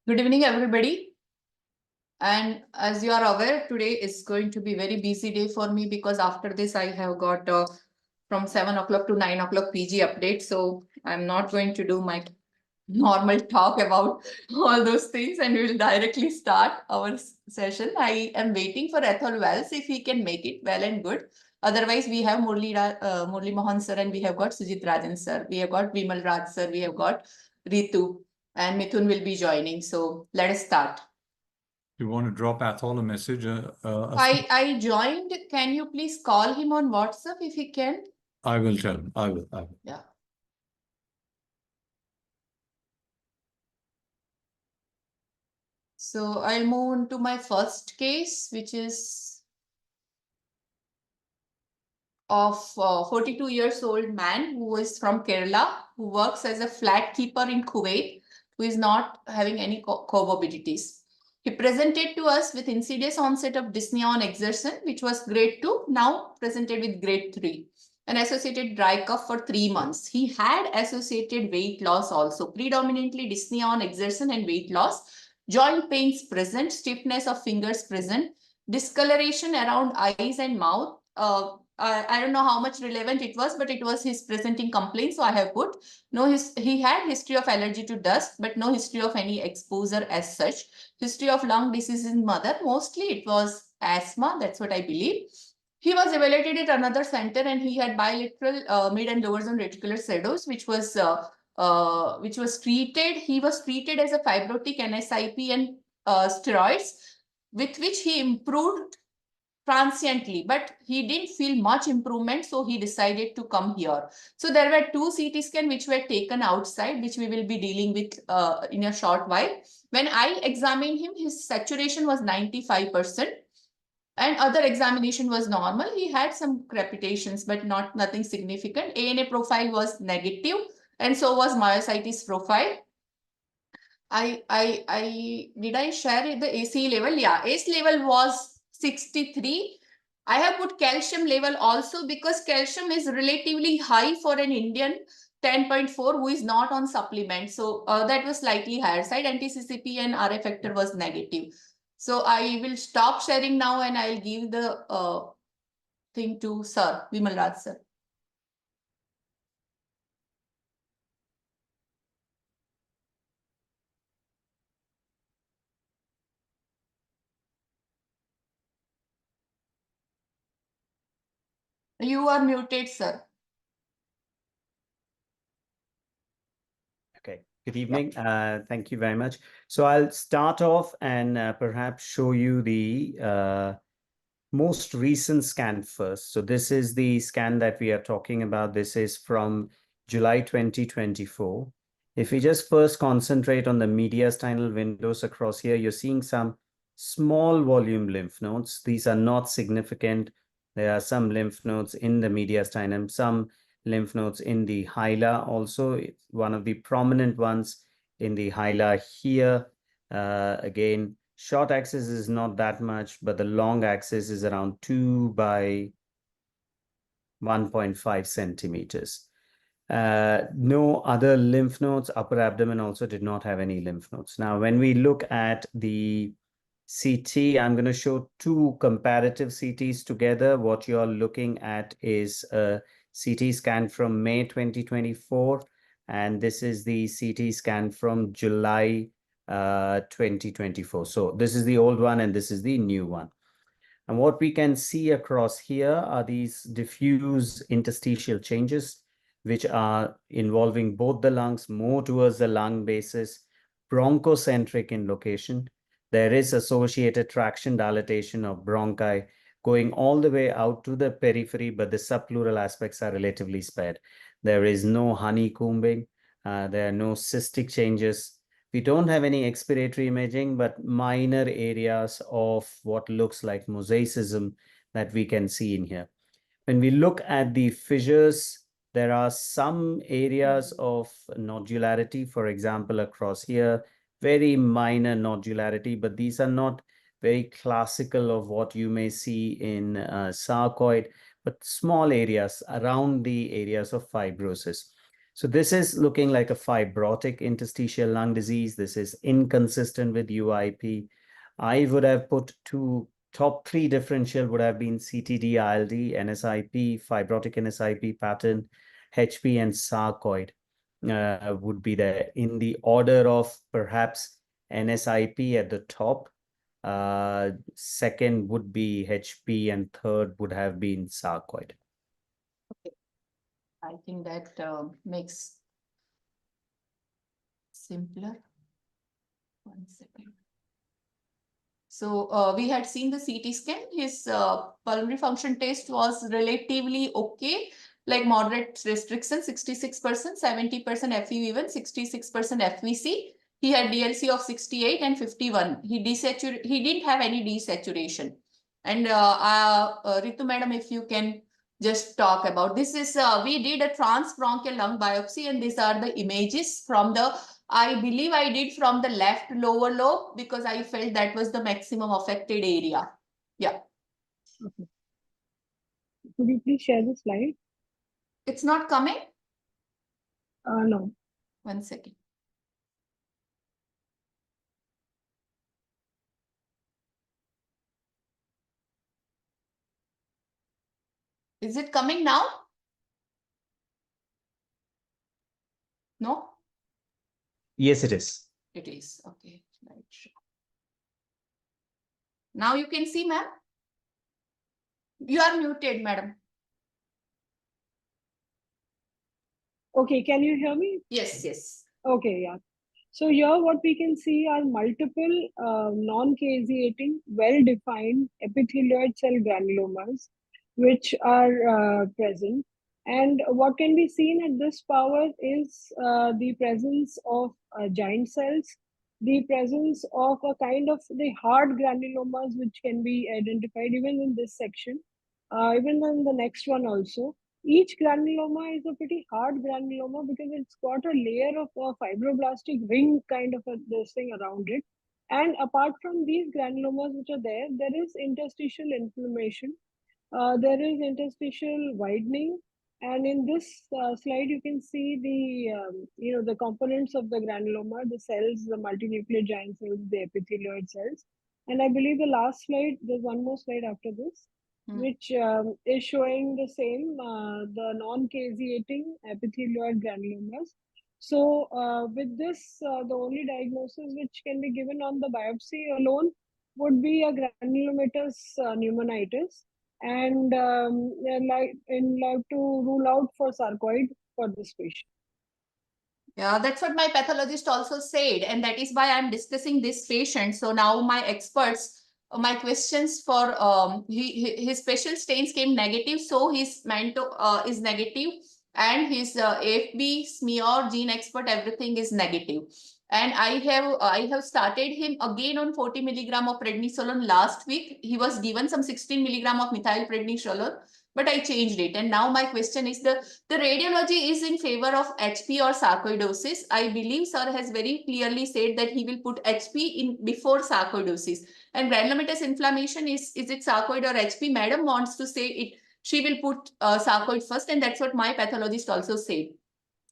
Good evening, everybody. And as you are aware, today is going to be very busy day for me because after this I have got from 7 o'clock to 9 o'clock PG update. So I'm not going to do my normal talk about all those things and we will directly start our session. I am waiting for Athol Wells if he can make it well and good. Otherwise, we have Murli Mohan sir and we have got Sujit Rajan sir. We have got Vimal Raj sir. We have got Ritu and Mithun will be joining. So let us start. You want to drop Athol a message? I joined. Can you please call him on WhatsApp if he can? I will tell him. I will. Yeah. So I'll move on to my first case, which is of 42 years old man who is from Kerala, who works as a flat keeper in Kuwait, who is not having any comorbidities. He presented to us with insidious onset of dyspnea on exertion, which was grade 2, now presented with grade 3, and associated dry cough for 3 months. He had associated weight loss also, predominantly dyspnea on exertion and weight loss, joint pains present, stiffness of fingers present, discoloration around eyes and mouth. I don't know how much relevant it was, but it was his presenting complaint. So I have put he had history of allergy to dust, but no history of any exposure as such. History of lung disease in mother. Mostly it was asthma. That's what I believe. He was evaluated at another center and he had bilateral mid and lower zone reticular sedos, which was treated. He was treated as a fibrotic NSIP and steroids, with which he improved transiently, but he didn't feel much improvement, so he decided to come here. So there were 2 CT scans which were taken outside, which we will be dealing with in a short while. When I examined him, his saturation was 95%. And other examination was normal. He had some crepitations, but nothing significant. ANA profile was negative, and so was myositis profile. I did I share the AC level? Yeah, ACE level was 63. I have put calcium level also because calcium is relatively high for an Indian 10.4 who is not on supplement. So that was slightly higher side. Anti-CCP and RF factor was negative. So I will stop sharing now and I'll give the thing to Sir, Vimal Raj sir. You are muted, sir. Okay, good evening. Thank you very much. So I'll start off and perhaps show you the most recent scan first. So this is the scan that we are talking about. This is from July 2024. If we just first concentrate on the mediastinal windows across here, you're seeing some small volume lymph nodes. These are not significant. There are some lymph nodes in the mediastinum, some lymph nodes in the hila also. It's one of the prominent ones in the hila here. Again, short axis is not that much, but the long axis is around 2 by 1.5 centimeters. No other lymph nodes. Upper abdomen also did not have any lymph nodes. Now, when we look at the CT, I'm going to show 2 comparative CTs together. What you're looking at is a CT scan from May 2024, and this is the CT scan from July 2024. So this is the old one and this is the new one. And what we can see across here are these diffuse interstitial changes, which are involving both the lungs, more towards the lung basis, bronchocentric in location. There is associated traction dilatation of bronchi going all the way out to the periphery, but the subpleural aspects are relatively spared. There is no honeycombing. There are no cystic changes. We don't have any expiratory imaging, but minor areas of what looks like mosaicism that we can see in here. When we look at the fissures, there are some areas of nodularity, for example, across here, very minor nodularity, but these are not very classical of what you may see in sarcoid, but small areas around the areas of fibrosis. So this is looking like a fibrotic interstitial lung disease. This is inconsistent with UIP. I would have put top three differential would have been CTD, ILD, NSIP, fibrotic NSIP pattern, HP, and sarcoid would be there in the order of perhaps NSIP at the top. Second would be HP, and third would have been sarcoid. I think that makes simpler. 1 second. So we had seen the CT scan. His pulmonary function test was relatively okay, like moderate restriction, 66%, 70% FEV1, 66% FVC. He had DLC of 68 and 51. He didn't have any desaturation. And Ritu madam, if you can just talk about this is we did a transbronchial lung biopsy, and these are the images from the I believe I did from the left lower lobe because I felt that was the maximum affected area. Yeah. Okay. Could you please share the slide? It's not coming. No. 1 second. Is it coming now? No? Yes, it is. It is. Okay. Right. Now you can see, ma'am. You are muted, madam. Okay, can you hear me? Yes, yes. Okay, yeah. So here what we can see are multiple non-caseating, well-defined epithelioid cell granulomas, which are present. And what can be seen at this power is the presence of giant cells, the presence of a kind of the hard granulomas, which can be identified even in this section, even in the next one also. Each granuloma is a pretty hard granuloma because it's got a layer of a fibroblastic ring kind of this thing around it. And apart from these granulomas which are there, there is interstitial inflammation. There is interstitial widening. And in this slide, you can see the, the components of the granuloma, the cells, the multinuclear giant cells, the epithelioid cells. And I believe the last slide, there's one more slide after this, which is showing the same, the non-caseating epithelioid granulomas. So with this, the only diagnosis which can be given on the biopsy alone would be a granulomatous pneumonitis, and like to rule out for sarcoid for this patient. Yeah, that's what my pathologist also said, and that is why I'm discussing this patient. So now my experts, my questions for his special stains came negative, so his manto is negative, and his AFB smear gene expert everything is negative. And I have started him again on 40 milligram of prednisolone last week. He was given some 16 milligram of methylprednisolone, but I changed it. And now my question is the radiology is in favor of HP or sarcoidosis. I believe sir has very clearly said that he will put HP in before sarcoidosis. And granulomatous inflammation is it sarcoid or HP? Madam wants to say it. She will put sarcoid first, and that's what my pathologist also said.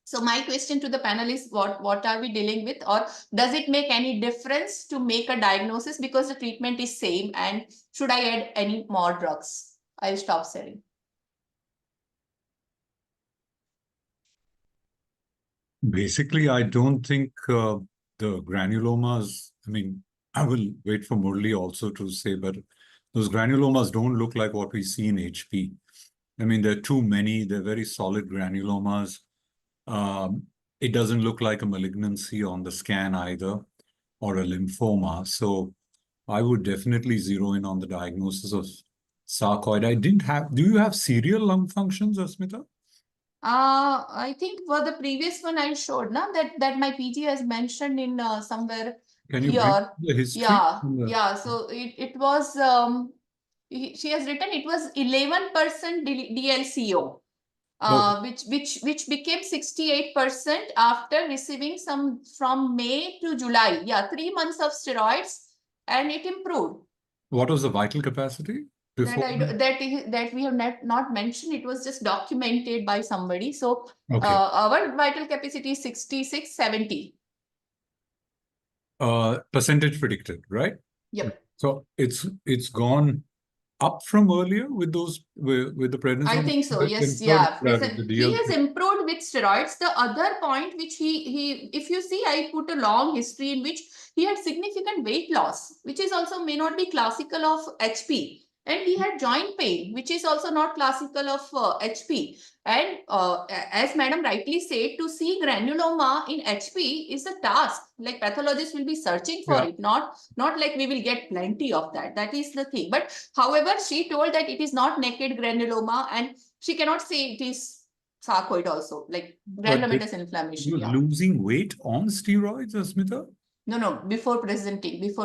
So my question to the panel is what are we dealing with, or does it make any difference to make a diagnosis because the treatment is same, and should I add any more drugs? I'll stop sharing. Basically, I don't think the granulomas, I mean, I will wait for Murli also to say, but those granulomas don't look like what we see in HP. I mean, there are too many, they're very solid granulomas. It doesn't look like a malignancy on the scan either, or a lymphoma. So I would definitely zero in on the diagnosis of sarcoid. Do you have serial lung functions, Asmita? I think for the previous one I showed now that my PG has mentioned in somewhere Can you here. bring the history? Yeah. So it was she has written it was 11% DLCO, which became 68% after receiving some from May to July. Yeah, 3 months of steroids, and it improved. What was the vital capacity? before? That we have not mentioned. It was just documented by somebody. So Okay. our vital capacity is 66, 70. Percentage predicted, right? Yep. So it's gone up from earlier with those with the prednisone. I think so. It's Yes. improved, Yeah. the He has DLP. improved with steroids. The other point which he, if you see, I put a long history in which he had significant weight loss, which is also may not be classical of HP. And he had joint pain, which is also not classical of HP. And as Madam rightly said, to see granuloma in HP is a task. Like pathologists will be searching for it, not like we will get plenty of that. That is the thing. But however, she told that it is not naked granuloma, and she cannot say it is sarcoid also, like granulomatous inflammation. He was losing weight on steroids, Asmita? No, before presenting, before